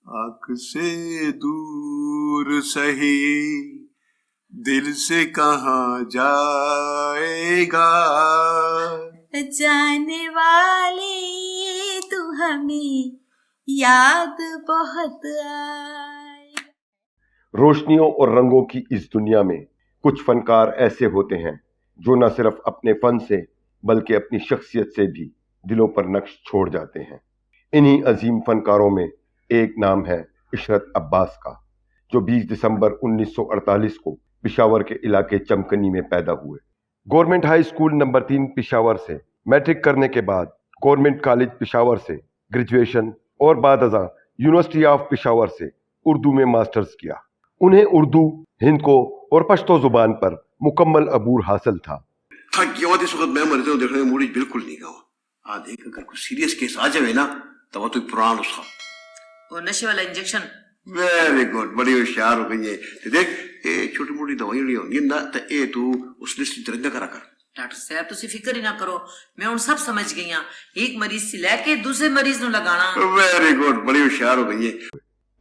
آنکھ سے دور سہی دل سے کہاں جائے گا، جانے والے تو ہمیں یاد بہت آئے۔ روشنیوں اور رنگوں کی اس دنیا میں کچھ فنکار ایسے ہوتے ہیں جو نہ صرف اپنے فن سے بلکہ اپنی شخصیت سے بھی دلوں پر نقش چھوڑ جاتے ہیں۔ انہی عظیم فنکاروں میں ایک نام ہے عشرت عباس کا، جو 20 دسمبر 1948 کو پشاور کے علاقے چمکنی میں پیدا ہوئے۔ Government high school number 3 Peshawar سے میٹرک کرنے کے بعد گورنمنٹ کالج پشاور سے گریجویشن اور بعد ازاں یونیورسٹی آف پشاور سے اردو میں ماسٹرز کیا۔ انہیں اردو، ہندکو اور پشتو زبان پر مکمل عبور حاصل تھا۔ تھک گیا اس وقت میں مرتے ہوں دیکھنے موڈی بالکل نہیں گا دیکھ اگر کوئی سیریس کیس آ جائے نا تو تو پران اس کا وہ نشے والا انجیکشن۔ ویری گڈ، بڑی ہوشیار ہو گئی ہے۔ دیکھ یہ چھوٹی موٹی دوائیں نہیں ہونی نہ تو یہ تو اس لسٹ درج نہ کرا کر۔ ڈاکٹر صاحب تسی فکر ہی نہ کرو، میں ہوں سب سمجھ گئی ہاں، ایک مریض سے لے کے دوسرے مریض نو لگانا۔ ویری گڈ، بڑی ہوشیار ہو گئی ہے۔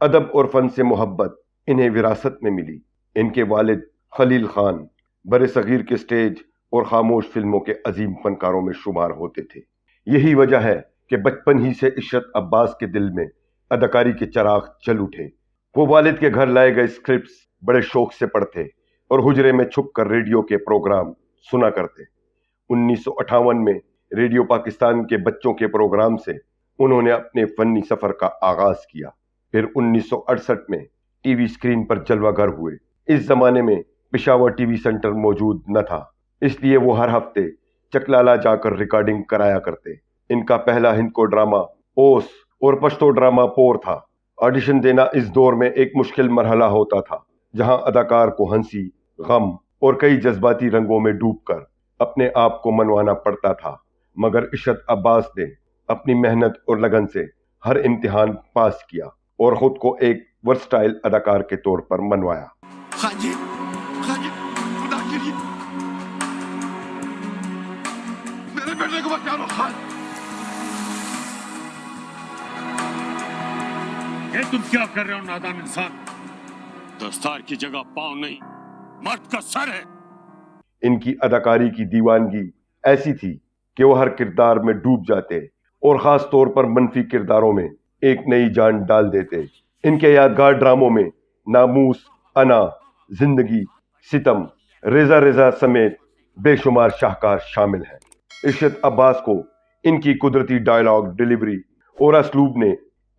ادب اور فن سے محبت انہیں وراثت میں ملی۔ ان کے والد خلیل خان بر صغیر کے سٹیج اور خاموش فلموں کے عظیم فنکاروں میں شمار ہوتے تھے۔ یہی وجہ ہے کہ بچپن ہی سے عشرت عباس کے دل میں اداکاری کے چراغ جل اٹھے۔ وہ والد کے گھر لائے گئے اسکرپٹس بڑے شوق سے پڑھتے اور حجرے میں چھپ کر ریڈیو کے پروگرام سنا کرتے۔ 1958 میں ریڈیو پاکستان کے بچوں کے پروگرام سے انہوں نے اپنے فنی سفر کا آغاز کیا۔ پھر 1968 میں ٹی وی اسکرین پر جلوہ گر ہوئے۔ اس زمانے میں پشاور ٹی وی سینٹر موجود نہ تھا، اس لیے وہ ہر ہفتے چکلالہ جا کر ریکارڈنگ کرایا کرتے۔ ان کا پہلا ہندکو ڈرامہ اوس اور پشتو ڈرامہ پور تھا۔ آڈیشن دینا اس دور میں ایک مشکل مرحلہ ہوتا تھا، جہاں اداکار کو ہنسی، غم اور کئی جذباتی رنگوں میں ڈوب کر اپنے آپ کو منوانا پڑتا تھا، مگر عشرت عباس نے اپنی محنت اور لگن سے ہر امتحان پاس کیا اور خود کو ایک ورسٹائل اداکار کے طور پر منوایا۔ خان جی خدا کے لیے میرے بیٹے کو بچا لو خان۔ یہ تم کیا کر رہے ہو نادان انسان؟ دستار کی جگہ پاؤں نہیں، مرد کا سر ہے۔ ان کی اداکاری کی دیوانگی ایسی تھی کہ وہ ہر کردار میں ڈوب جاتے اور خاص طور پر منفی کرداروں میں ایک نئی جان ڈال دیتے۔ ان کے یادگار ڈراموں میں ناموس، انا، زندگی، ستم، ریزہ ریزہ سمیت بے شمار شاہکار شامل ہیں۔ عشرت عباس کو ان کی قدرتی ڈائیلاگ ڈیلیوری اور اسلوب نے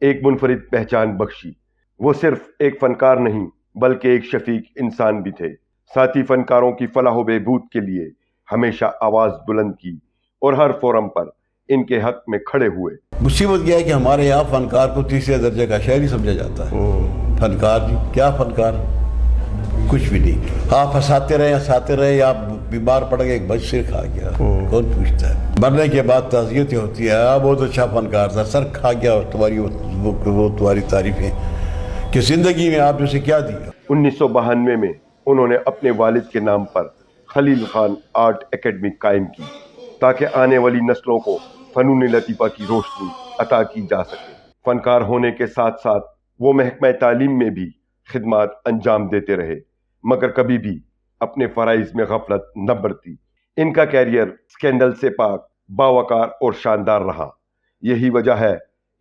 ایک منفرد پہچان بخشی۔ وہ صرف ایک فنکار نہیں بلکہ ایک شفیق انسان بھی تھے۔ ساتھی فنکاروں کی فلاح و بہبود کے لیے ہمیشہ آواز بلند کی اور ہر فورم پر ان کے حق میں کھڑے ہوئے۔ مصیبت یہ ہے کہ ہمارے یہاں فنکار کو تیسرے درجے کا شہری سمجھا جاتا ہے۔ فنکار جی کیا فنکار؟ کچھ بھی نہیں۔ آپ ہنساتے رہے یا آپ بیمار پڑ گئے، ایک بچ سر کھا گیا، کون پوچھتا ہے؟ مرنے کے بعد تعزیتیں ہوتی ہے، بہت اچھا فنکار تھا، سر کھا گیا، اور تمہاری تعریفیں کہ زندگی میں آپ نے اسے کیا دیا۔ 1992 میں انہوں نے اپنے والد کے نام پر خلیل خان آرٹ اکیڈمی قائم کی تاکہ آنے والی نسلوں کو فنون لطیفہ کی روشنی عطا کی جا سکے۔ فنکار ہونے کے ساتھ ساتھ وہ محکمہ تعلیم میں بھی خدمات انجام دیتے رہے، مگر کبھی بھی اپنے فرائض میں غفلت نہ برتی۔ ان کا کیریئر سکینڈل سے پاک، باوقار اور شاندار رہا۔ یہی وجہ ہے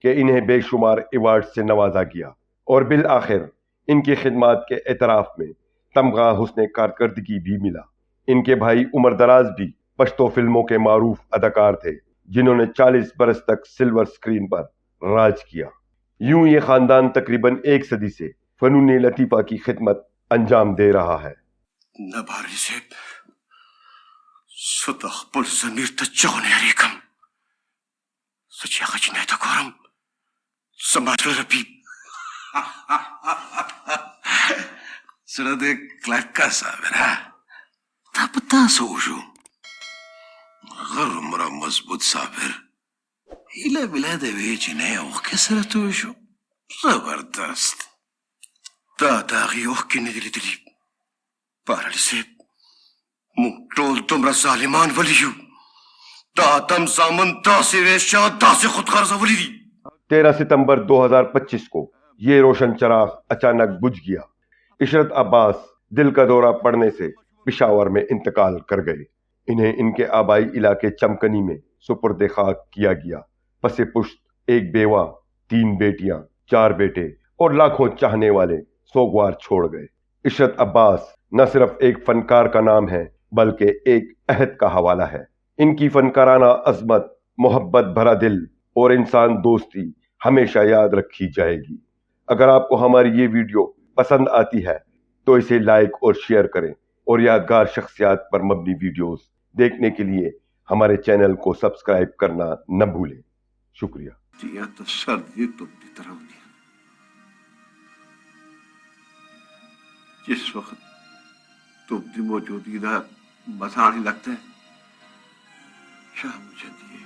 کہ انہیں بے شمار ایوارڈ سے نوازا گیا اور بالآخر ان کی خدمات کے اعتراف میں تمغہ حسن کارکردگی بھی ملا۔ ان کے بھائی عمر دراز بھی پشتو فلموں کے معروف اداکار تھے، جنہوں نے 40 برس تک سلور سکرین پر راج کیا۔ یوں یہ خاندان تقریباً 1 صدی سے فنون لطیفہ کی خدمت انجام دے رہا ہے۔ نباری صاحب صدق پل ضمیر تجاونی علیکم سچی خچ نیتا کورم سماتر ربی سرد کلکا صابر تا پتا سوشو غر مرا مضبوط صابر ایلا بلاد ویچی نئے اوخ کسرتوشو زبردست دا داغی اوخ کی ندلی دلی پارلی صاحب مون ټول دومره ظالمان ولی یو دا آدم زامن داسې ویشا داسې خودغرضه ولی دي۔ 13 ستمبر 2025 کو یہ روشن چراغ اچانک بجھ گیا۔ عشرت عباس دل کا دورہ پڑنے سے پشاور میں انتقال کر گئے۔ انہیں ان کے آبائی علاقے چمکنی میں سپرد خاک کیا گیا۔ پس پشت ایک بیوہ، 3 بیٹیاں، 4 بیٹے اور لاکھوں چاہنے والے سوگوار چھوڑ گئے۔ عشرت عباس نہ صرف ایک فنکار کا نام ہے بلکہ ایک عہد کا حوالہ ہے۔ ان کی فنکارانہ عظمت، محبت بھرا دل اور انسان دوستی ہمیشہ یاد رکھی جائے گی۔ اگر آپ کو ہماری یہ ویڈیو پسند آتی ہے تو اسے لائک اور شیئر کریں، اور یادگار شخصیات پر مبنی ویڈیوز دیکھنے کے لیے ہمارے چینل کو سبسکرائب کرنا نہ بھولیں۔ شکریہ۔ دیا تو سردی تبدی طرح دیا جس وقت تبدی موجودگی کا بسانے لگتا ہے شاہ مجھے دیے